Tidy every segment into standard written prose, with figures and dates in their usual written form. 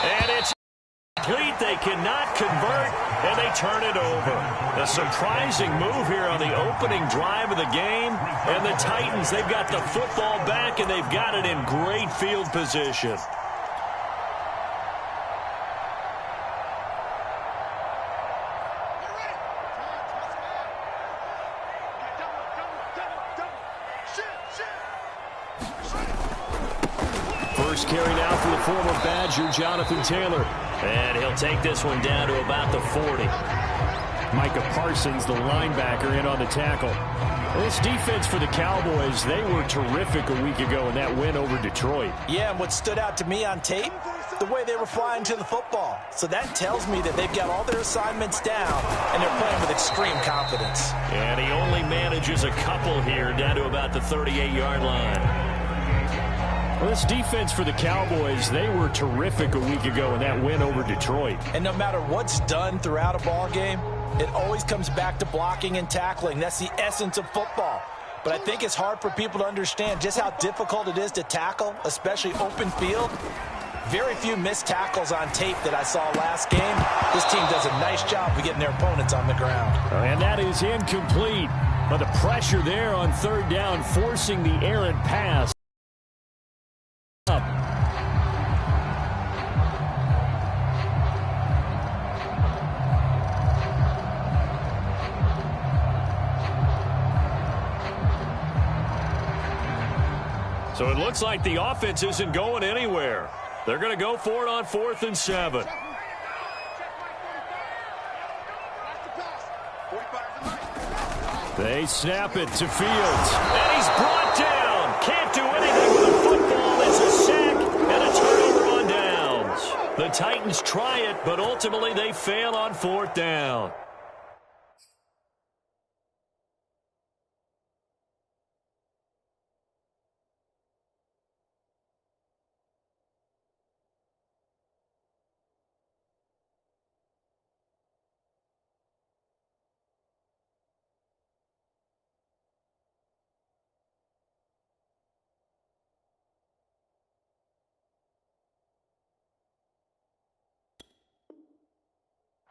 And it's complete. They cannot convert, and they turn it over. A surprising move here on the opening drive of the game. And the Titans, they've got the football back, and they've got it in great field position. First carry now for the former Badger, Jonathan Taylor. And he'll take this one down to about the 40. Micah Parsons, the linebacker, in on the tackle. This defense for the Cowboys, they were terrific a week ago in that win over Detroit. Yeah, and what stood out to me on tape, the way they were flying to the football. So that tells me that they've got all their assignments down, and they're playing with extreme confidence. And he only manages a couple here down to about the 38-yard line. Well, this defense for the Cowboys, they were terrific a week ago in that win over Detroit. And no matter what's done throughout a ball game, it always comes back to blocking and tackling. That's the essence of football. But I think it's hard for people to understand just how difficult it is to tackle, especially open field. Very few missed tackles on tape that I saw last game. This team does a nice job of getting their opponents on the ground. And that is incomplete. But the pressure there on third down, forcing the errant pass. So it looks like the offense isn't going anywhere. They're going to go for it on 4th and 7. They snap it to Fields. And he's brought down. Can't do anything with a football. It's a sack and a turnover on downs. The Titans try it, but ultimately they fail on 4th down.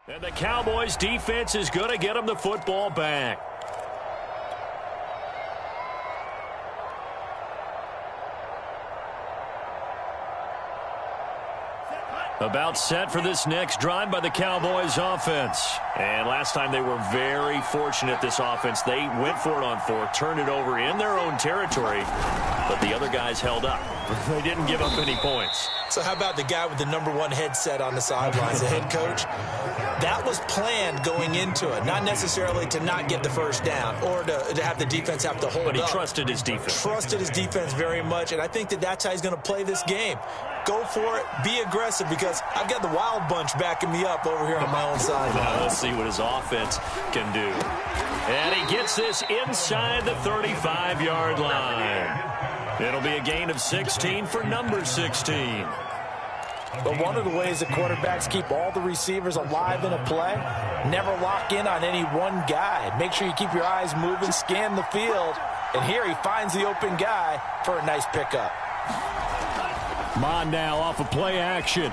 And the Cowboys defense is going to get them the football back. About set for this next drive by the Cowboys offense. And last time they were very fortunate, this offense. They went for it on 4th, turned it over in their own territory, but the other guys held up. They didn't give up any points. So how about the guy with the #1 headset on the sidelines, the head coach? That was planned going into it, not necessarily to not get the first down or to have the defense have to hold up. But he trusted his defense. Trusted his defense very much, and I think that's how he's going to play this game. Go for it, be aggressive, because I've got the Wild Bunch backing me up over here on my own side. Now we'll see what his offense can do. And he gets this inside the 35-yard line. It'll be a gain of 16 for number 16. But one of the ways that quarterbacks keep all the receivers alive in a play, never lock in on any one guy. Make sure you keep your eyes moving, scan the field. And here he finds the open guy for a nice pickup. Mond now off of play action.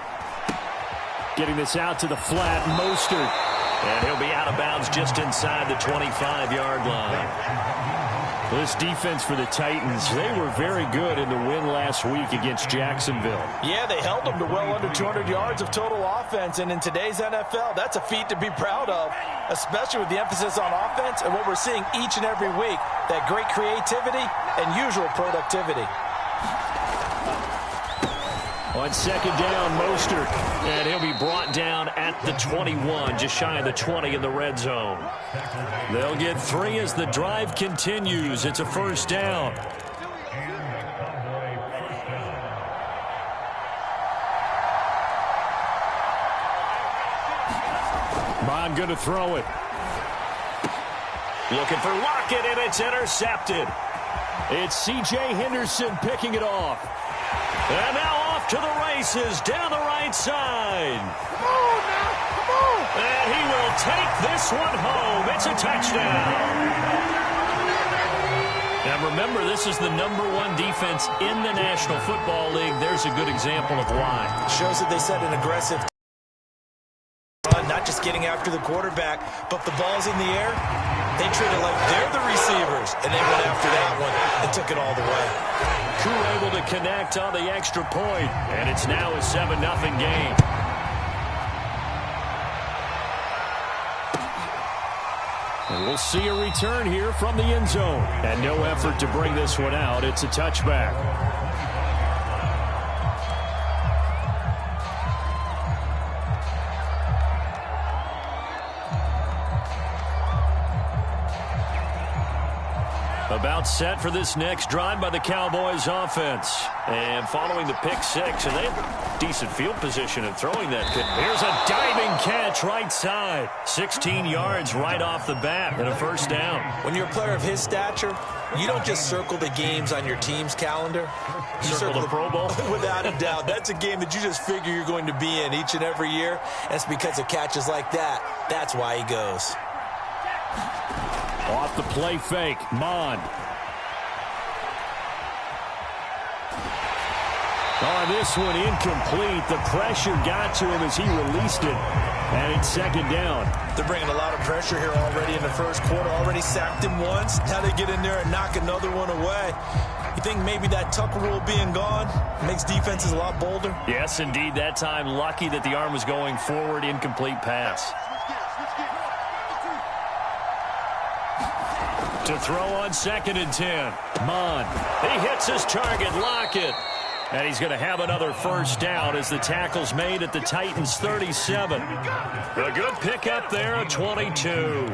Getting this out to the flat, Mostert. And he'll be out of bounds just inside the 25-yard line. This defense for the Titans, they were very good in the win last week against Jacksonville. Yeah, they held them to well under 200 yards of total offense, and in today's NFL, that's a feat to be proud of, especially with the emphasis on offense and what we're seeing each and every week, that great creativity and usual productivity. On second down, Mostert, and he'll be brought down at the 21, just shy of the 20 in the red zone. They'll get 3 as the drive continues. It's a first down. Mond going to throw it. Looking for Lockett, and it's intercepted. It's C.J. Henderson picking it off. And now off to the races down the right side. Come on now, come on. And he will take this one home. It's a touchdown. And remember, this is the #1 defense in the National Football League. There's a good example of why. Shows that they set an aggressive run, not just getting after the quarterback, but the ball's in the air. They treat it like they're the receivers, and they went after that one and took it all the way. Koo able to connect on the extra point, and it's now a 7-0 game. And we'll see a return here from the end zone. And no effort to bring this one out. It's a touchback. About set for this next drive by the Cowboys offense. And following the pick six, and they have decent field position in throwing that. Here's a diving catch right side. 16 yards right off the bat and a first down. When you're a player of his stature, you don't just circle the games on your team's calendar. You circle the Pro Bowl? Without a doubt. That's a game that you just figure you're going to be in each and every year. And it's because of catches like that. That's why he goes. Off the play fake, Mond. On this one, incomplete. The pressure got to him as he released it. And it's second down. They're bringing a lot of pressure here already in the first quarter. Already sacked him once. Now they get in there and knock another one away. You think maybe that Tucker rule being gone makes defenses a lot bolder? Yes, indeed. That time, lucky that the arm was going forward. Incomplete pass. To throw on 2nd and 10. Mond. He hits his target. Lockett. And he's going to have another first down as the tackle's made at the Titans' 37. A good pickup there, a 22.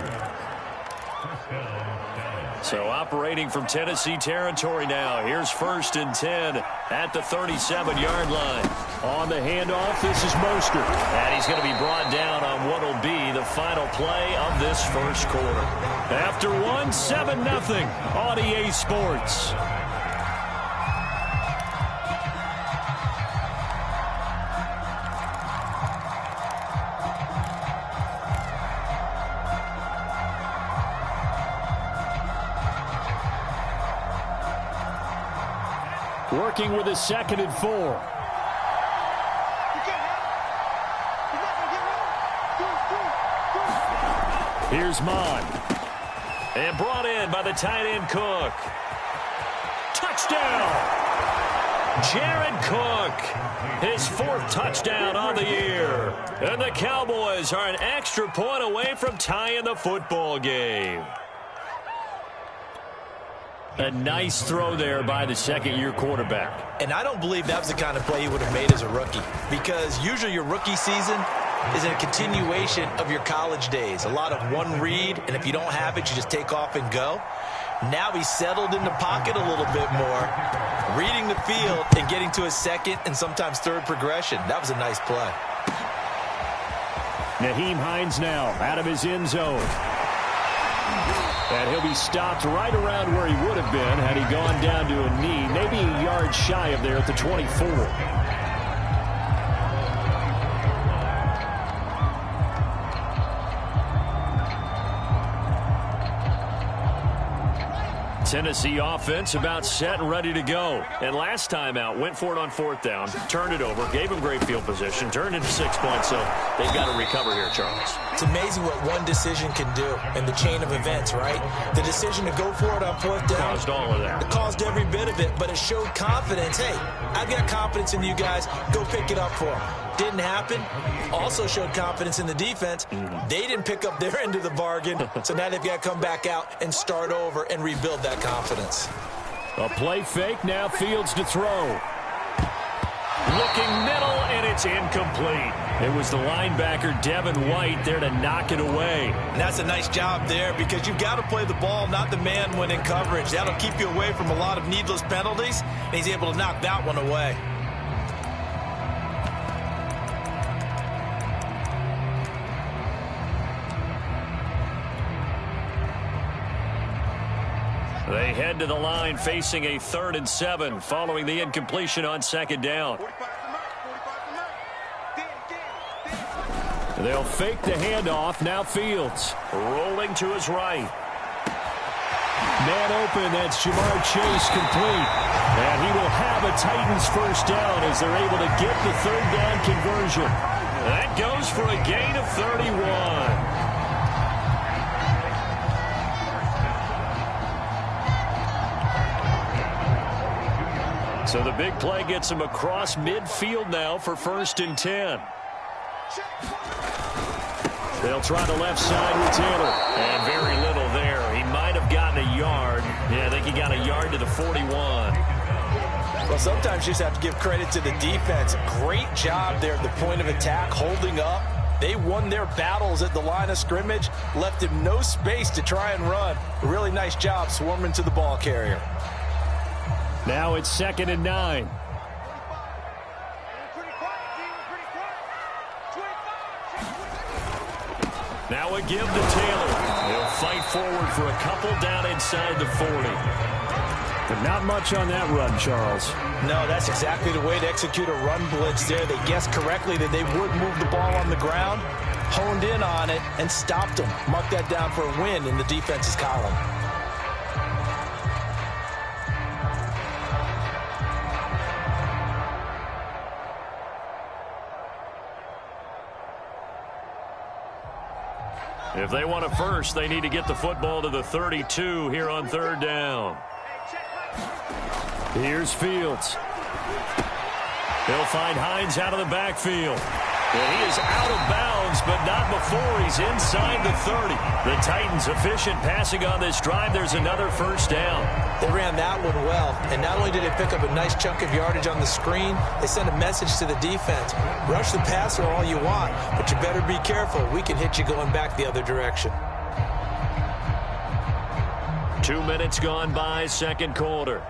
So operating from Tennessee territory now. Here's 1st and 10 at the 37-yard line. On the handoff, this is Mostert. And he's going to be brought down on what will be the final play of this first quarter. After one, 7-0 on EA Sports. Working with a 2nd and 4. Here's Mond. And brought in by the tight end Cook. Touchdown! Jared Cook. His 4th touchdown on the year. And the Cowboys are an extra point away from tying the football game. A nice throw there by the 2nd-year quarterback. And I don't believe that was the kind of play he would have made as a rookie. Because usually your rookie season is a continuation of your college days. A lot of one read, and if you don't have it, you just take off and go. Now he's settled in the pocket a little bit more, reading the field and getting to his 2nd and sometimes 3rd progression. That was a nice play. Nyheim Hines now out of his end zone. And he'll be stopped right around where he would have been had he gone down to a knee, maybe a yard shy of there at the 24. Tennessee offense about set and ready to go. And last time out, went for it on 4th down, turned it over, gave him great field position, turned into 6 points, so they've got to recover here, Charles. It's amazing what one decision can do in the chain of events, right? The decision to go for it on 4th down. Caused all of that. It caused every bit of it, but it showed confidence. Hey, I've got confidence in you guys. Go pick it up for them. Didn't happen. Also showed confidence in the defense. They didn't pick up their end of the bargain, so now they've got to come back out and start over and rebuild that confidence. A play fake, now Fields to throw. Looking middle, and it's incomplete. It was the linebacker, Devin White, there to knock it away. And that's a nice job there because you've got to play the ball, not the man when in coverage. That'll keep you away from a lot of needless penalties, and he's able to knock that one away. They head to the line facing a 3rd and 7 following the incompletion on 2nd down. They'll fake the handoff. Now Fields rolling to his right. Man open, that's Ja'Marr Chase complete. And he will have a Titans first down as they're able to get the third down conversion. That goes for a gain of 31. So the big play gets him across midfield now for 1st and 10. They'll try the left side with Taylor. And very little there. He might have gotten a yard. Yeah, I think he got a yard to the 41. Well, sometimes you just have to give credit to the defense. Great job there at the point of attack, holding up. They won their battles at the line of scrimmage, left him no space to try and run. A really nice job swarming to the ball carrier. Now it's 2nd and 9. Now a give to Taylor. He'll fight forward for a couple down inside the 40. But not much on that run, Charles. No, that's exactly the way to execute a run blitz there. They guessed correctly that they would move the ball on the ground, honed in on it, and stopped them. Mark that down for a win in the defense's column. If they want a first, they need to get the football to the 32 here on 3rd down. Here's Fields. He'll find Hines out of the backfield. And he is out of bounds, but not before he's inside the 30. The Titans efficient passing on this drive. There's another first down. They ran that one well, and not only did they pick up a nice chunk of yardage on the screen, they sent a message to the defense. Rush the passer all you want, but you better be careful. We can hit you going back the other direction. 2 minutes gone by, 2nd quarter.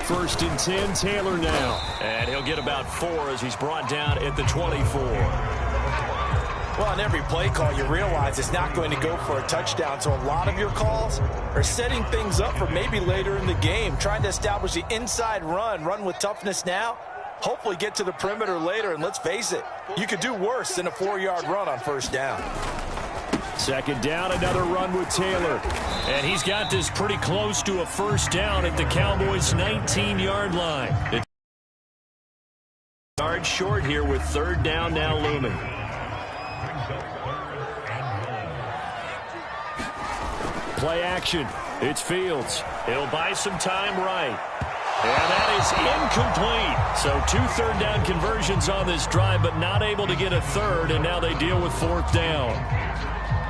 1st and 10, Taylor now. And he'll get about 4 as he's brought down at the 24. Well, on every play call, you realize it's not going to go for a touchdown, so a lot of your calls are setting things up for maybe later in the game, trying to establish the inside run with toughness now, hopefully get to the perimeter later, and let's face it, you could do worse than a 4-yard run on 1st down. 2nd down, another run with Taylor. And he's got this pretty close to a first down at the Cowboys' 19-yard line. It's yard short here with 3rd down now looming. Play action. It's Fields. He'll buy some time right. And that is incomplete. So 2 3rd down conversions on this drive, but not able to get a 3rd, and now they deal with 4th down.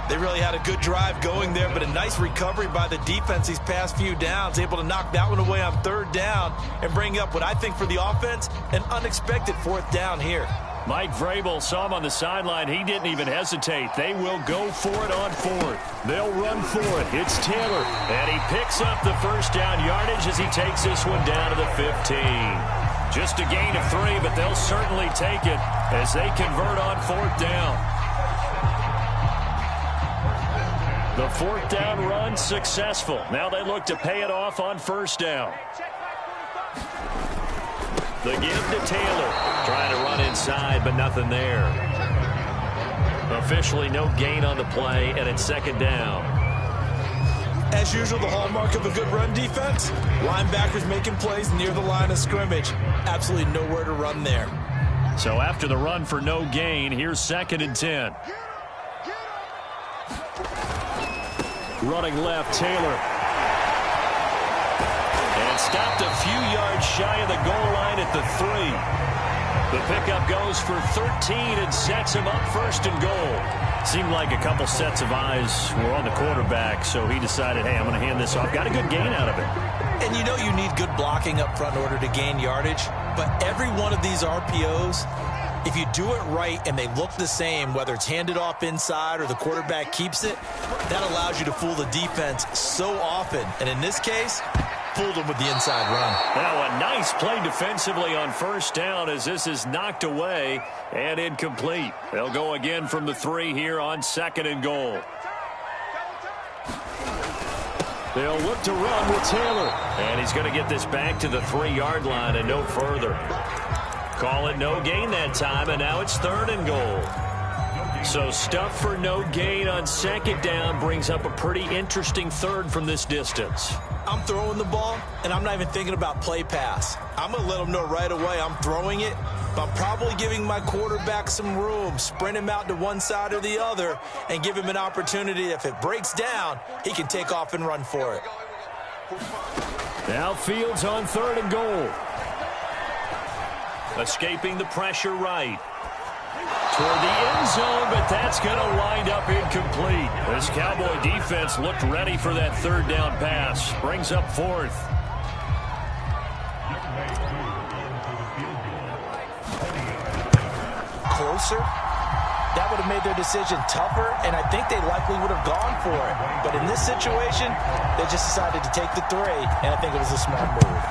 They really had a good drive going there, but a nice recovery by the defense these past few downs, able to knock that one away on 3rd down and bring up what I think for the offense, an unexpected 4th down here. Mike Vrabel saw him on the sideline. He didn't even hesitate. They will go for it on 4th. They'll run for it. It's Taylor, and he picks up the first down yardage as he takes this one down to the 15. Just a gain of 3, but they'll certainly take it as they convert on 4th down. The 4th down run successful. Now they look to pay it off on 1st down. The give to Taylor. Trying to run inside, but nothing there. Officially no gain on the play, and it's 2nd down. As usual, the hallmark of a good run defense, linebackers making plays near the line of scrimmage. Absolutely nowhere to run there. So after the run for no gain, here's 2nd and 10. Running left, Taylor. And stopped a few yards shy of the goal line at the 3. The pickup goes for 13 and sets him up 1st and goal. Seemed like a couple sets of eyes were on the quarterback, so he decided, hey, I'm going to hand this off. Got a good gain out of it. And you know you need good blocking up front in order to gain yardage, but every one of these RPOs, if you do it right and they look the same, whether it's handed off inside or the quarterback keeps it, that allows you to fool the defense so often. And in this case, fooled them with the inside run. Now a nice play defensively on 1st down as this is knocked away and incomplete. They'll go again from the 3 here on 2nd and goal. They'll look to run with Taylor. And he's going to get this back to the 3-yard line and no further. Call it no gain that time, and now it's 3rd and goal. So stuff for no gain on second down brings up a pretty interesting third from this distance. I'm throwing the ball, and I'm not even thinking about play pass. I'm going to let them know right away I'm throwing it, but I'm probably giving my quarterback some room, sprint him out to one side or the other, and give him an opportunity. If it breaks down, he can take off and run for it. Now Fields on 3rd and goal. Escaping the pressure right. Toward the end zone, but that's going to wind up incomplete. This Cowboy defense looked ready for that 3rd down pass. Brings up 4th. Closer? That would have made their decision tougher, and I think they likely would have gone for it. But in this situation, they just decided to take the 3, and I think it was a smart move.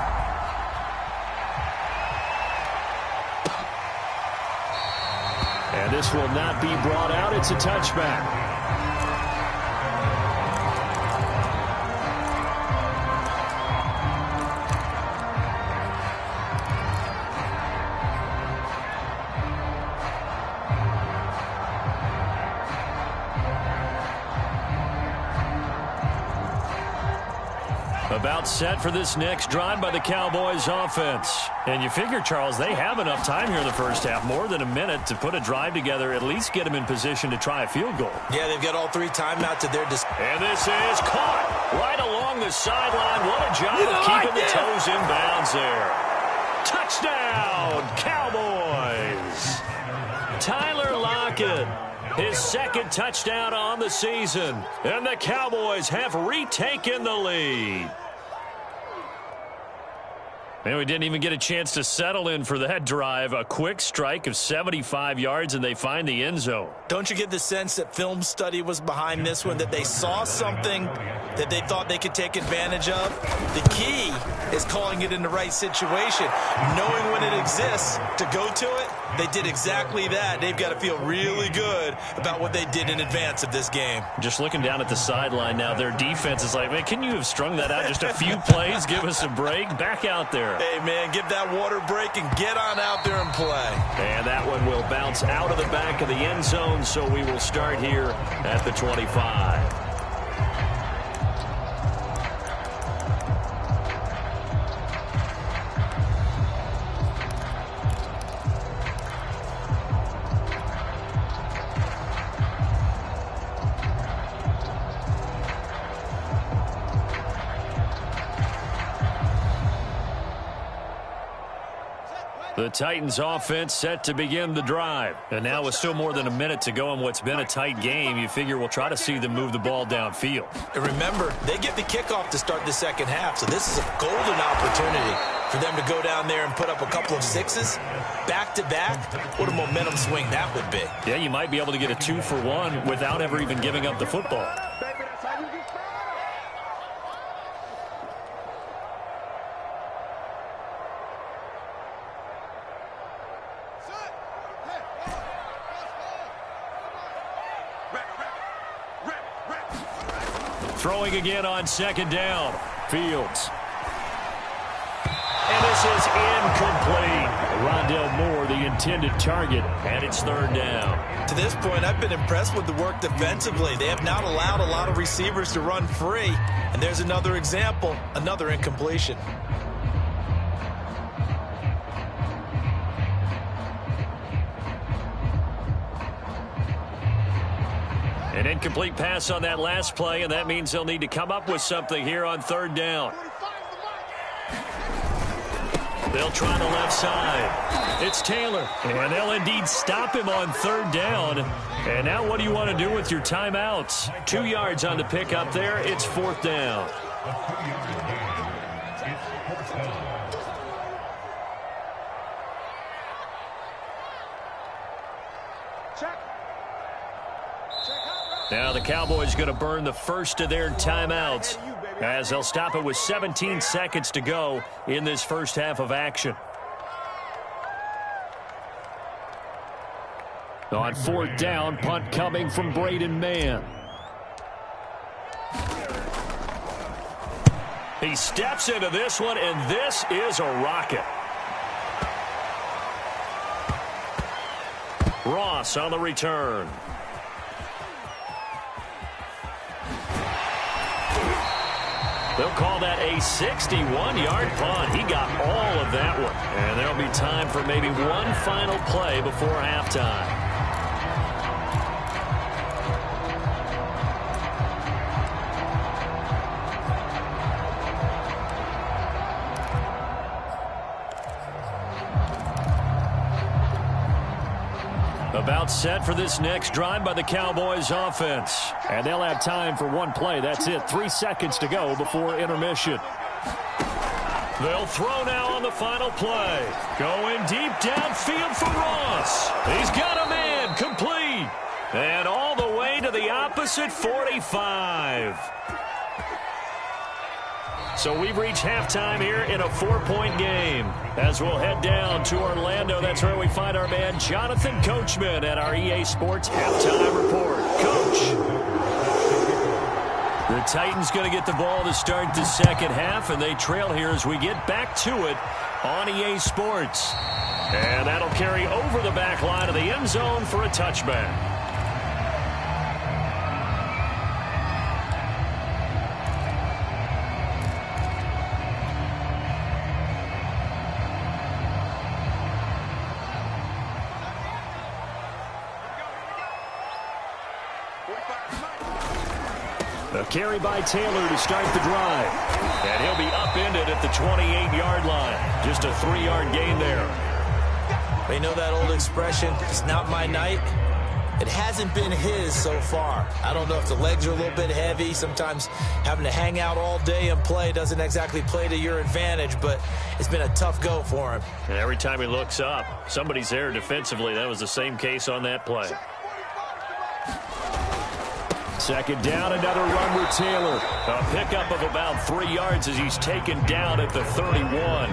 And this will not be brought out. It's a touchback. About set for this next drive by the Cowboys offense. And you figure, Charles, they have enough time here in the first half, more than a minute, to put a drive together, at least get them in position to try a field goal. Yeah, they've got all 3 timeouts at their disposal. And this is caught right along the sideline. What a job of keeping the toes in bounds there. Touchdown, Cowboys. Tyler Lockett, his 2nd touchdown on the season. And the Cowboys have retaken the lead. And we didn't even get a chance to settle in for that drive. A quick strike of 75 yards, and they find the end zone. Don't you get the sense that film study was behind this one, that they saw something that they thought they could take advantage of? The key is calling it in the right situation, knowing when it exists to go to it. They did exactly that. They've got to feel really good about what they did in advance of this game. Just looking down at the sideline now, their defense is like, man, can you have strung that out just a few plays? Give us a break. Back out there. Hey, man, give that water break and get on out there and play. And that one will bounce out of the back of the end zone, so we will start here at the 25. The Titans offense set to begin the drive. And now with still more than a minute to go in what's been a tight game, you figure we'll try to see them move the ball downfield. And remember, they get the kickoff to start the second half, so this is a golden opportunity for them to go down there and put up a couple of 6s back-to-back. What a momentum swing that would be. Yeah, you might be able to get a 2-for-1 without ever even giving up the football. Throwing again on 2nd down. Fields. And this is incomplete. Rondale Moore, the intended target, and it's 3rd down. To this point, I've been impressed with the work defensively. They have not allowed a lot of receivers to run free. And there's another example, another incompletion. An incomplete pass on that last play, and that means they'll need to come up with something here on 3rd down. They'll try the left side. It's Taylor, and they'll indeed stop him on 3rd down. And now what do you want to do with your timeouts? 2 yards on the pickup there. It's 4th down. Now the Cowboys going to burn the first of their timeouts as they'll stop it with 17 seconds to go in this first half of action. On 4th down, punt coming from Braden Mann. He steps into this one, and this is a rocket. Ross on the return. They'll call that a 61-yard punt. He got all of that one. And there'll be time for maybe one final play before halftime. About set for this next drive by the Cowboys offense. And they'll have time for one play. That's it. 3 seconds to go before intermission. They'll throw now on the final play. Going deep downfield for Ross. He's got a man complete. And all the way to the opposite 45. So we've reached halftime here in a 4-point game. As we'll head down to Orlando, that's where we find our man Jonathan Coachman at our EA Sports Halftime Report. Coach. The Titans going to get the ball to start the second half, and they trail here as we get back to it on EA Sports. And that'll carry over the back line of the end zone for a touchback. A carry by Taylor to start the drive. And he'll be upended at the 28-yard line. Just a 3-yard gain there. You know that old expression, it's not my night? It hasn't been his so far. I don't know if the legs are a little bit heavy. Sometimes having to hang out all day and play doesn't exactly play to your advantage, but it's been a tough go for him. And every time he looks up, somebody's there defensively. That was the same case on that play. Second down, another run with Taylor. A pickup of about 3 yards as he's taken down at the 31.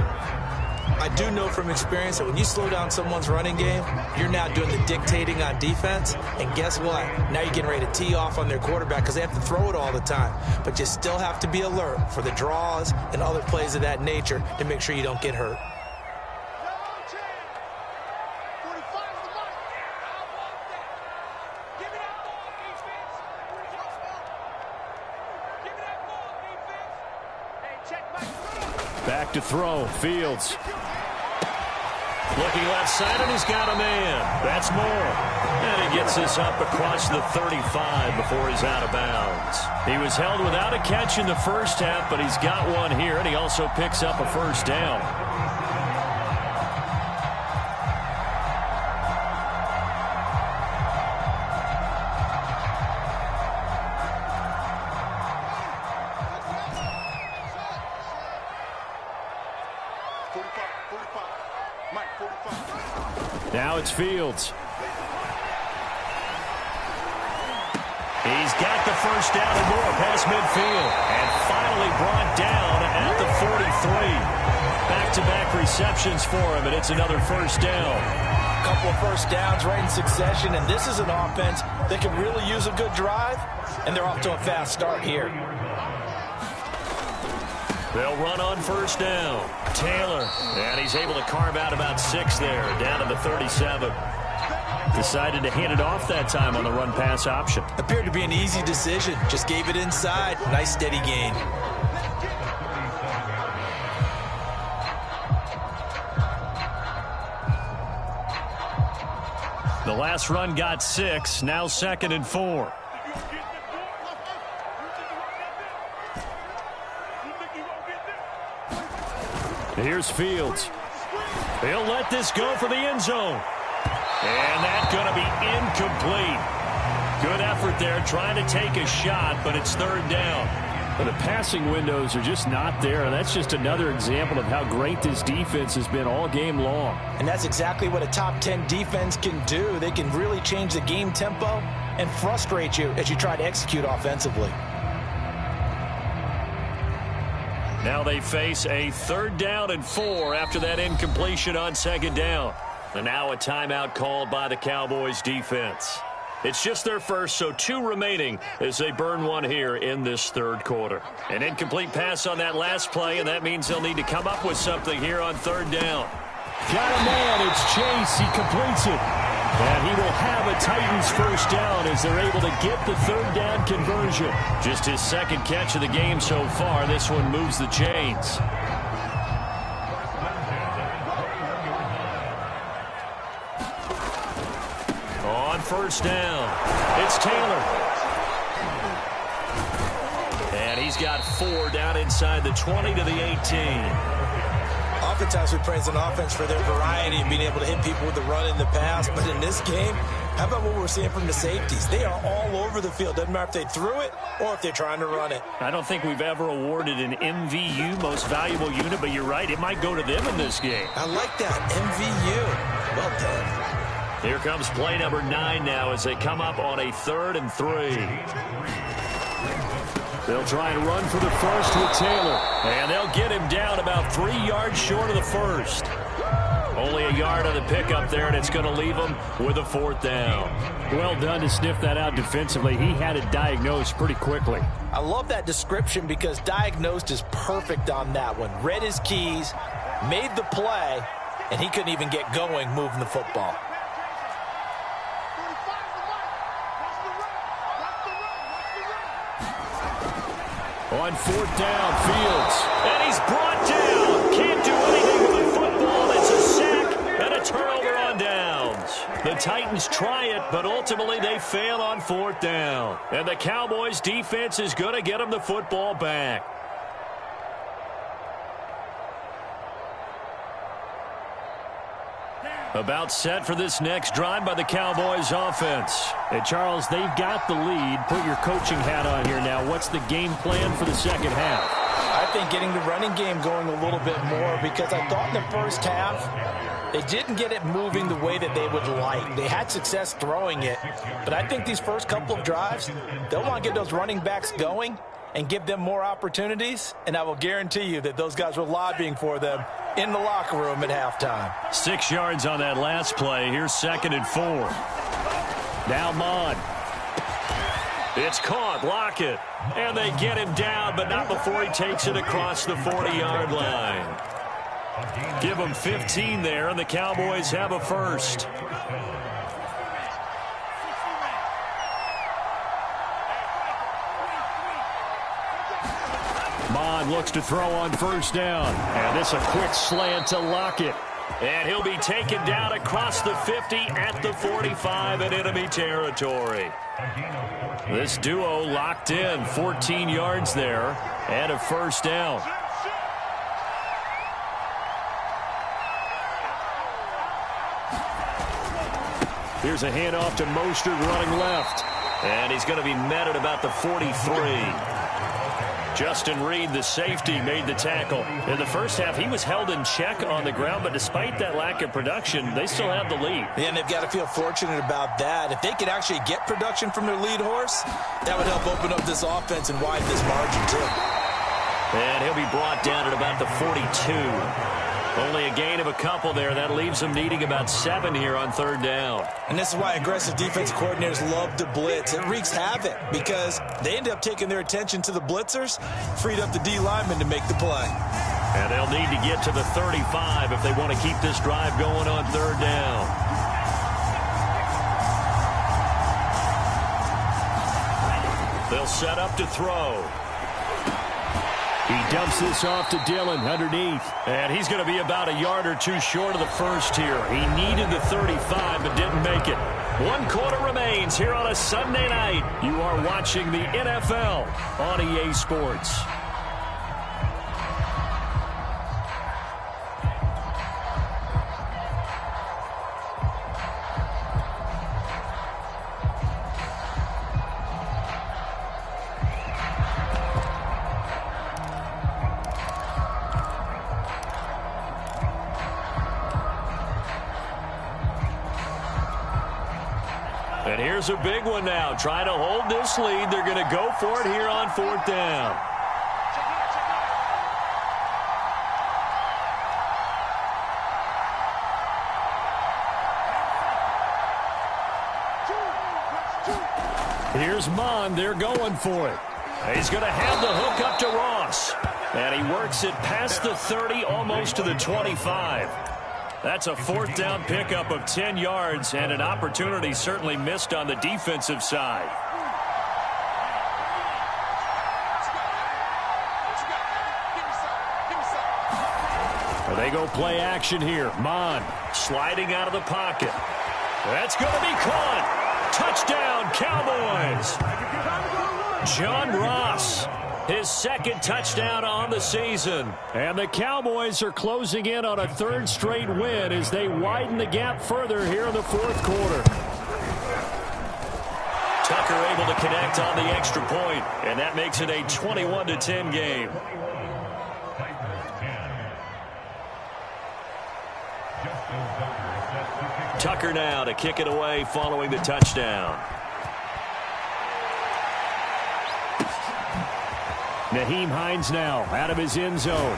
I do know from experience that when you slow down someone's running game, you're now doing the dictating on defense. And guess what? Now you're getting ready to tee off on their quarterback because they have to throw it all the time. But you still have to be alert for the draws and other plays of that nature to make sure you don't get hurt. Back to throw. Fields. Looking left side, and he's got a man. That's Moore. And he gets this up across the 35 before he's out of bounds. He was held without a catch in the first half, but he's got one here, and he also picks up a first down. Now it's Fields. He's got the first down and more past midfield. And finally brought down at the 43. Back-to-back receptions for him, and it's another first down. A couple of first downs right in succession, and this is an offense that can really use a good drive, and they're off to a fast start here. They'll run on first down. Taylor, and he's able to carve out about 6 there, down to the 37. Decided to hand it off that time on the run-pass option. Appeared to be an easy decision. Just gave it inside. Nice steady gain. The last run got 6, now 2nd and 4. Here's Fields. He'll let this go for the end zone. And that's going to be incomplete. Good effort there trying to take a shot, but it's 3rd down. But the passing windows are just not there, and that's just another example of how great this defense has been all game long. And that's exactly what a top 10 defense can do. They can really change the game tempo and frustrate you as you try to execute offensively. Now they face a 3rd down and 4 after that incompletion on 2nd down. And now a timeout called by the Cowboys defense. It's just their first, so 2 remaining as they burn one here in this 3rd quarter. An incomplete pass on that last play, and that means they'll need to come up with something here on 3rd down. Got a man. It's Chase. He completes it. And he will have a Titans first down as they're able to get the third down conversion. Just his second catch of the game so far. This one moves the chains. On first down, it's Taylor. And he's got 4 down inside the 20 to the 18. Oftentimes we praise an offense for their variety and being able to hit people with the run in the pass. But in this game, how about what we're seeing from the safeties? They are all over the field. Doesn't matter if they threw it or if they're trying to run it. I don't think we've ever awarded an MVU, most valuable unit, but you're right. It might go to them in this game. I like that. MVU. Well done. Here comes play number 9 now as they come up on a 3rd and 3. They'll try and run for the first with Taylor. And they'll get him down about 3 yards short of the first. Only a yard on the pickup there, and it's going to leave him with a 4th down. Well done to sniff that out defensively. He had it diagnosed pretty quickly. I love that description because diagnosed is perfect on that one. Read his keys, made the play, and he couldn't even get going moving the football. On 4th down, Fields. And he's brought down. Can't do anything with the football. It's a sack and a turnover on downs. The Titans try it, but ultimately they fail on 4th down. And the Cowboys defense is going to get them the football back. About set for this next drive by the Cowboys offense. And Charles, they've got the lead. Put your coaching hat on here now. What's the game plan for the second half? I think getting the running game going a little bit more because I thought in the first half they didn't get it moving the way that they would like. They had success throwing it, but I think these first couple of drives, they'll want to get those running backs going and give them more opportunities, and I will guarantee you that those guys were lobbying for them in the locker room at halftime. 6 yards on that last play. Here's 2nd and 4. Now Mond. It's caught. Lockett. And they get him down, but not before he takes it across the 40-yard line. Give them 15 there, and the Cowboys have a first. Mond looks to throw on first down. And this a quick slant to Lockett. And he'll be taken down across the 50 at the 45 in enemy territory. This duo locked in, 14 yards there, and a first down. Here's a handoff to Mostert running left. And he's going to be met at about the 43. Justin Reed, the safety, made the tackle. In the first half, he was held in check on the ground, but despite that lack of production, they still have the lead. Yeah, and they've got to feel fortunate about that. If they could actually get production from their lead horse, that would help open up this offense and widen this margin, too. And he'll be brought down at about the 42. Only a gain of a couple there. That leaves them needing about 7 here on 3rd down. And this is why aggressive defensive coordinators love to blitz. It wreaks havoc because they end up taking their attention to the blitzers, freed up the D linemen to make the play. And they'll need to get to the 35 if they want to keep this drive going on 3rd down. They'll set up to throw. He dumps this off to Dillon underneath. And he's going to be about a yard or 2 short of the first here. He needed the 35 but didn't make it. 1 quarter remains here on a Sunday night. You are watching the NFL on EA Sports. And here's a big one now. Trying to hold this lead. They're going to go for it here on 4th down. Here's Mond. They're going for it. He's going to have the hook up to Ross. And he works it past the 30, almost to the 25. That's a fourth down pickup of 10 yards and an opportunity certainly missed on the defensive side. They go play action here. Mon sliding out of the pocket. That's going to be caught. Touchdown, Cowboys. John Ross, his second touchdown on the season. And the Cowboys are closing in on a third straight win as they widen the gap further here in the fourth quarter. Tucker able to connect on the extra point, and that makes it a 21-10 game. Tucker now to kick it away following the touchdown. Nyheim Hines now out of his end zone.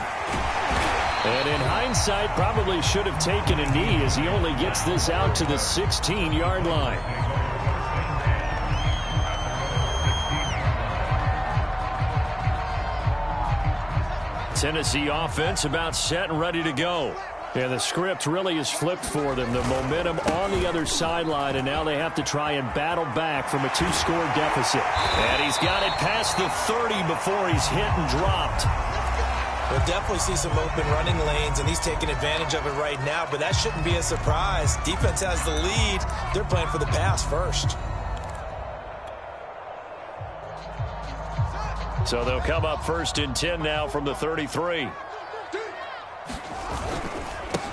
And in hindsight, probably should have taken a knee as he only gets this out to the 16-yard line. Tennessee offense about set and ready to go. Yeah, the script really is flipped for them. The momentum on the other sideline, and now they have to try and battle back from a two-score deficit. And he's got it past the 30 before he's hit and dropped. We'll definitely see some open running lanes, and he's taking advantage of it right now, but that shouldn't be a surprise. Defense has the lead. They're playing for the pass first. So they'll come up first and 10 now from the 33.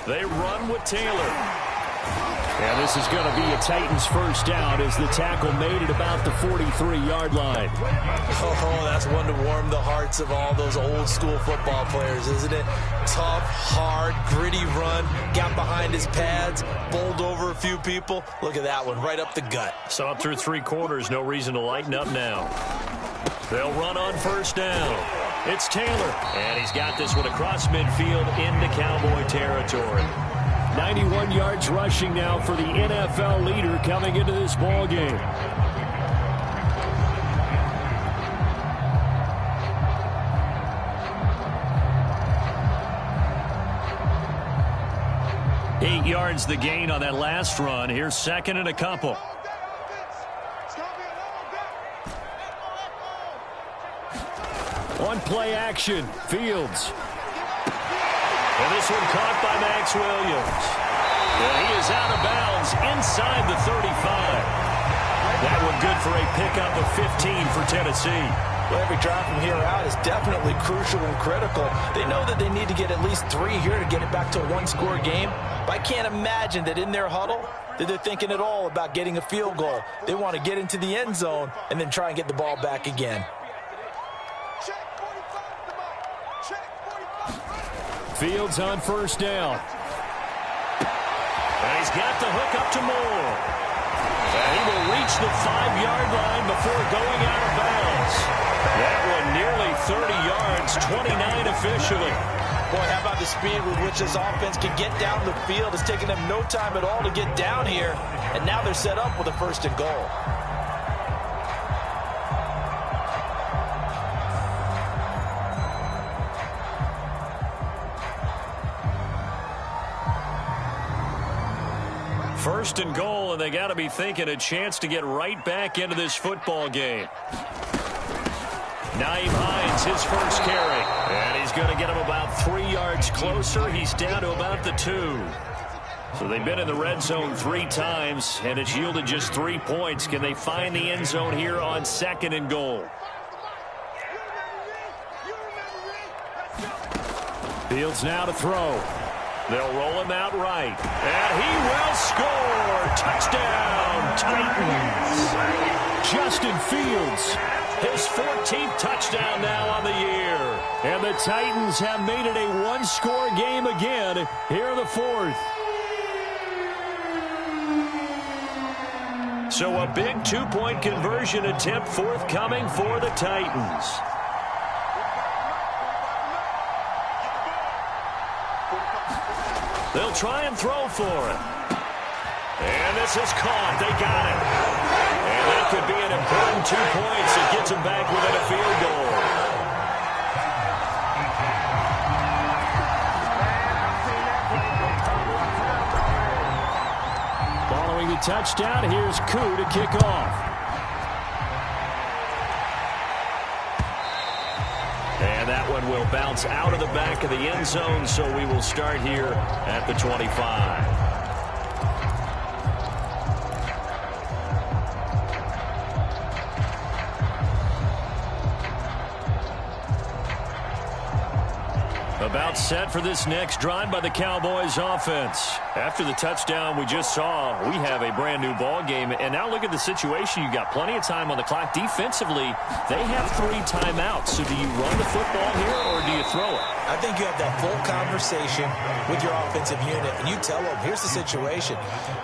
They run with Taylor. And this is going to be a Titans first down as the tackle made it about the 43-yard line. Oh, that's one to warm the hearts of all those old school football players, isn't it? Tough, hard, gritty run, got behind his pads, bowled over a few people. Look at that one, right up the gut. So up through three quarters, no reason to lighten up now. They'll run on first down. It's Taylor, and he's got this one across midfield into Cowboy territory. 91 yards rushing now for the NFL leader coming into this ball game. Eight yards the gain on that last run. Here's second and a couple. On play action, Fields. And this one caught by Max Williams. And he is out of bounds inside the 35. That one good for a pickup of 15 for Tennessee. Well, every drive from here out is definitely crucial and critical. They know that they need to get at least 3 here to get it back to a one-score game. But I can't imagine that in their huddle that they're thinking at all about getting a field goal. They want to get into the end zone and then try and get the ball back again. Fields on first down. And he's got the hook up to Moore. And he will reach the 5-yard line before going out of bounds. That one nearly 30 yards, 29 officially. Boy, how about the speed with which this offense can get down the field? It's taken them no time at all to get down here. And now they're set up with a first and goal. First and goal, and they got to be thinking a chance to get right back into this football game. Nyheim Hines, his first carry. And he's going to get him about 3 yards closer. He's down to about the 2. So they've been in the red zone 3 times, and it's yielded just 3 points. Can they find the end zone here on second and goal? Fields now to throw. They'll roll him out right. And he will score. Touchdown, Titans. Justin Fields, his 14th touchdown now on the year. And the Titans have made it a one-score game again here in the fourth. So a big two-point conversion attempt forthcoming for the Titans. They'll try and throw for it. And this is caught. They got it. And that could be an important 2 points. It gets them back within a field goal. the touchdown. Here's Koo to kick off. And that one will bounce out of the back of the end zone, so we will start here at the 25. About set for this next drive by the Cowboys offense. After the touchdown we just saw, we have a brand new ball game. And now look at the situation. You got plenty of time on the clock. Defensively, they have 3 timeouts. So do you run the football here or do you throw it? I think you have that full conversation with your offensive unit, and you tell them, here's the situation.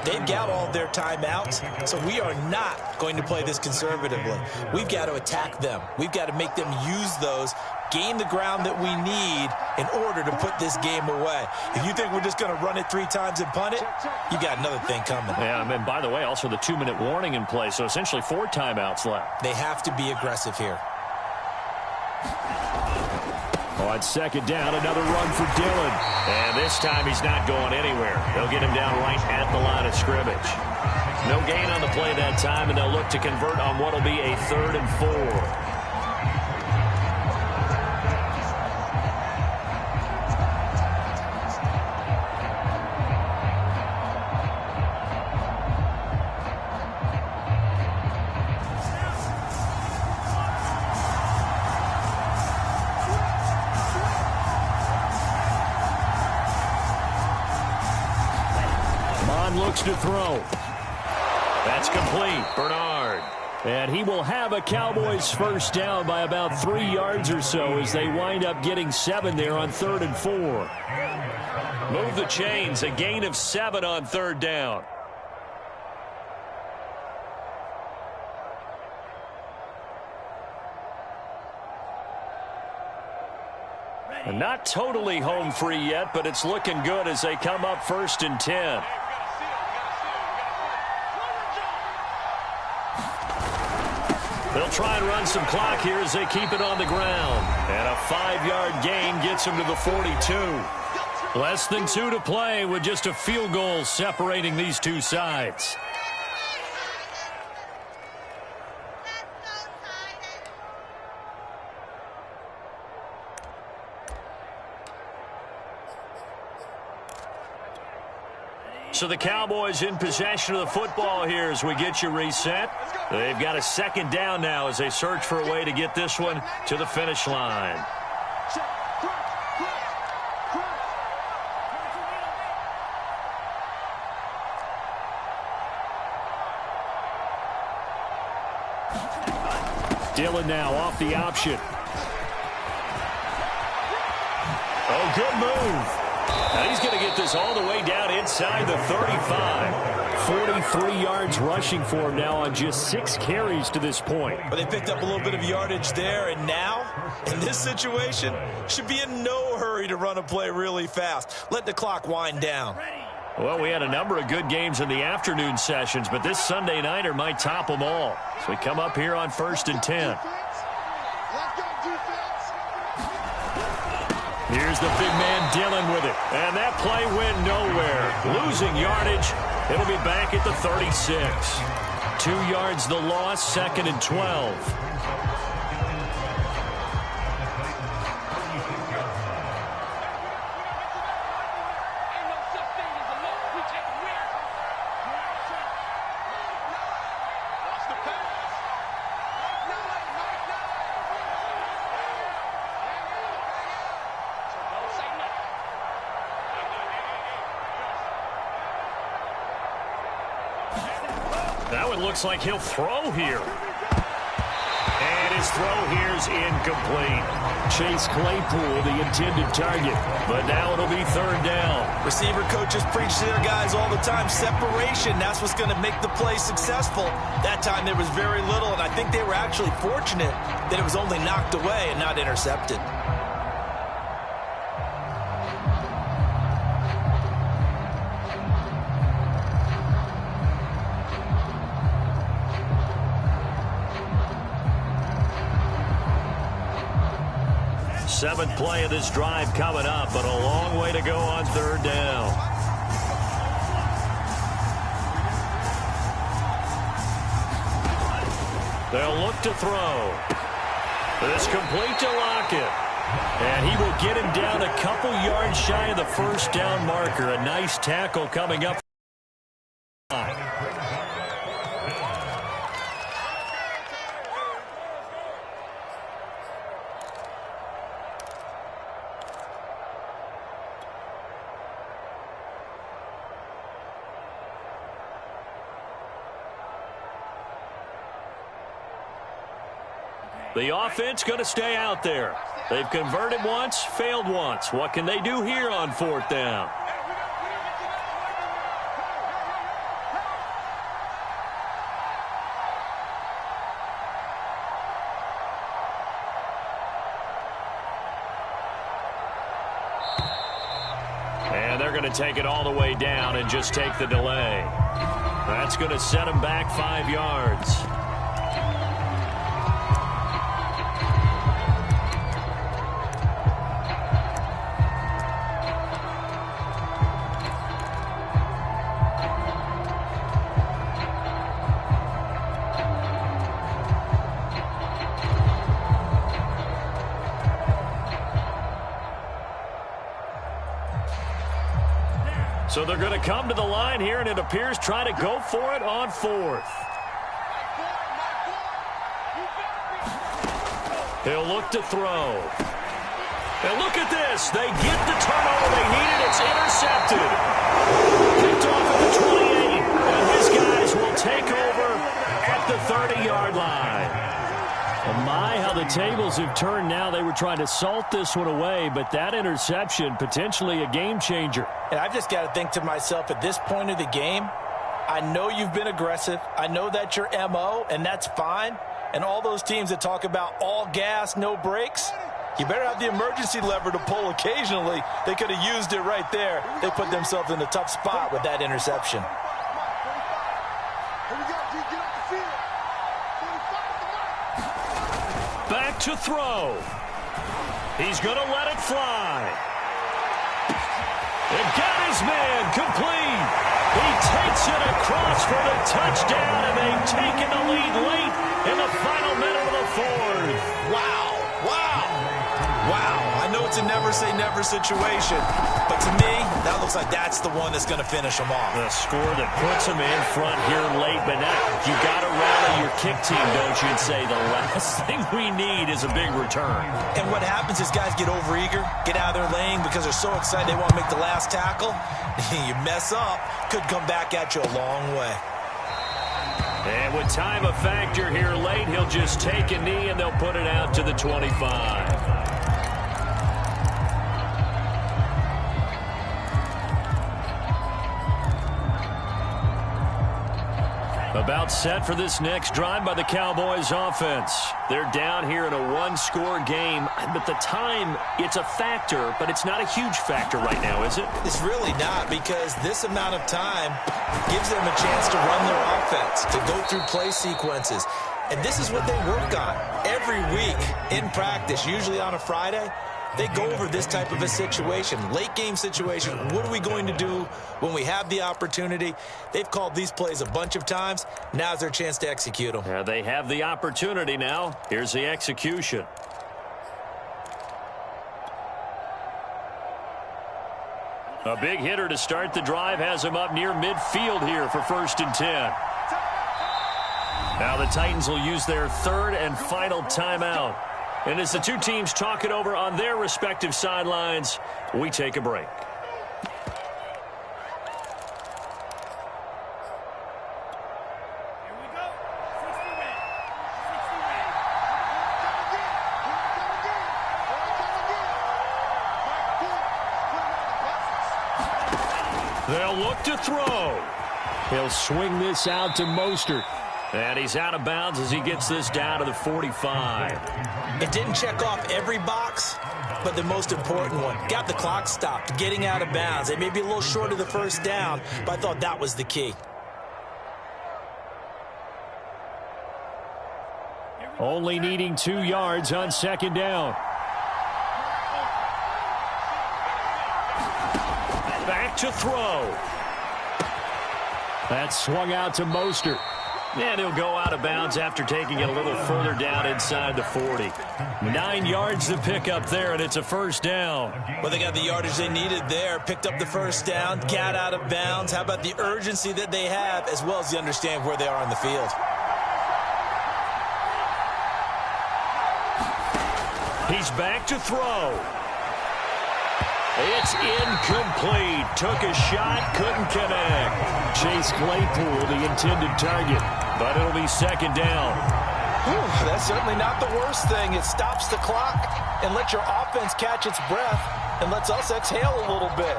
They've got all of their timeouts, so we are not going to play this conservatively. We've got to attack them. We've got to make them use those, gain the ground that we need in order to put this game away. If you think we're just going to run it 3 times and punt it, you got another thing coming. Yeah, and by the way, also the 2-minute warning in play, so essentially 4 timeouts left. They have to be aggressive here. On second down, another run for Dillon. And this time he's not going anywhere. They'll get him down right at the line of scrimmage. No gain on the play that time, and they'll look to convert on what will be a 3rd and 4. Looks to throw. That's complete. Bernard. And he will have a Cowboys first down by about 3 yards or so as they wind up getting 7 there on 3rd and 4. Move the chains. A gain of 7 on 3rd down. And not totally home free yet, but it's looking good as they come up 1st and 10. They'll try and run some clock here as they keep it on the ground. And a 5-yard gain gets them to the 42. Less than 2 to play with just a field goal separating these two sides. So the Cowboys in possession of the football here as we get you reset. They've got a 2nd down now as they search for a way to get this one to the finish line. Dillon now off the option. Oh, good move. Now he's going to get this all the way down inside the 35. 43 yards rushing for him now on just 6 carries to this point. But they picked up a little bit of yardage there, and now, in this situation, should be in no hurry to run a play really fast. Let the clock wind down. Well, we had a number of good games in the afternoon sessions, but this Sunday nighter might top them all. So we come up here on 1st and 10. Here's the big man Dillon with it. And that play went nowhere. Losing yardage. It'll be back at the 36. 2 yards the loss, 2nd and 12. That one looks like he'll throw here. And his throw here's incomplete. Chase Claypool, the intended target. But now it'll be 3rd down. Receiver coaches preach to their guys all the time. Separation, that's what's going to make the play successful. That time there was very little, and I think they were actually fortunate that it was only knocked away and not intercepted. Seventh play of this drive coming up, but a long way to go on 3rd down. They'll look to throw. This complete to Lockett. And he will get him down a couple yards shy of the first down marker. A nice tackle coming up. The offense going to stay out there. They've converted once, failed once. What can they do here on fourth down? And they're going to take it all the way down and just take the delay. That's going to set them back 5 yards. So they're going to come to the line here, and it appears try to go for it on fourth. He'll look to throw. And look at this. They get the turnover they needed. It's intercepted. Picked off at the 28. And his guys will take over at the 30-yard line. Well, my, how the tables have turned now. They were trying to salt this one away, but that interception, potentially a game changer. And I've just got to think to myself, at this point of the game, I know you've been aggressive. I know that's your MO, and that's fine. And all those teams that talk about all gas, no brakes, you better have the emergency lever to pull occasionally. They could have used it right there. They put themselves in a tough spot with that interception. Back to throw. He's going to let it fly. And got his man complete. He takes it across for the touchdown, and they've taken the lead late in the final minute of the fourth. Wow. Wow. Wow. I know it's a never-say-never situation, but to me, that looks like that's the one that's going to finish them off. The score that puts them in front here late, but now you got to rally your kick team, don't you, and say the last thing we need is a big return. And what happens is guys get overeager, get out of their lane because they're so excited they want to make the last tackle. You mess up, could come back at you a long way. And with time a factor here late, he'll just take a knee and they'll put it out to the 25. About set for this next drive by the Cowboys offense. They're down here in a one-score game, but the time, it's a factor, but it's not a huge factor right now, is it? It's really not, because this amount of time gives them a chance to run their offense, to go through play sequences. And this is what they work on every week in practice, usually on a Friday. They go over this type of a situation, late game situation. What are we going to do when we have the opportunity? They've called these plays a bunch of times. Now's their chance to execute them. Yeah, they have the opportunity now. Here's the execution. A big hitter to start the drive has him up near midfield here for 1st and 10. Now the Titans will use their third and final timeout. And as the two teams talk it over on their respective sidelines, we take a break. They'll look to throw. He'll swing this out to Mostert. And he's out of bounds as he gets this down to the 45. It didn't check off every box, but the most important one. Got the clock stopped, getting out of bounds. They may be a little short of the first down, but I thought that was the key. Only needing 2 yards on 2nd down. Back to throw. That swung out to Mostert. And he'll go out of bounds after taking it a little further down inside the 40. 9 yards to pick up there, and it's a first down. Well, they got the yardage they needed there, picked up the first down, got out of bounds. How about the urgency that they have, as well as the understand where they are on the field? He's back to throw. It's incomplete. Took a shot, couldn't connect. Chase Claypool, the intended target, but it'll be second down. Whew, that's certainly not the worst thing. It stops the clock and lets your offense catch its breath and lets us exhale a little bit.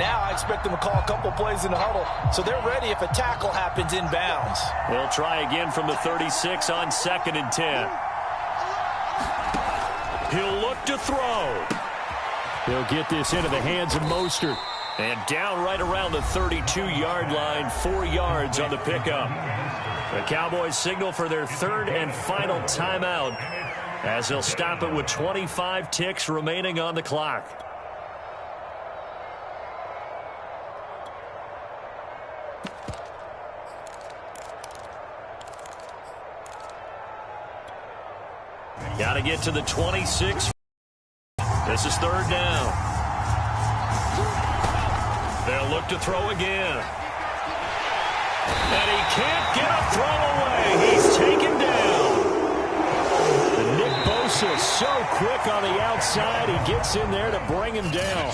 Now I expect them to call a couple plays in the huddle, so they're ready if a tackle happens inbounds. They'll try again from the 36 on 2nd and 10. He'll look to throw. He'll get this into the hands of Mostert. And down right around the 32-yard line, 4 yards on the pickup. The Cowboys signal for their third and final timeout as they'll stop it with 25 ticks remaining on the clock. Got to get to the 26. This is third down. They'll look to throw again. And he can't get a throw away. He's taken down. And Nick Bosa is so quick on the outside. He gets in there to bring him down.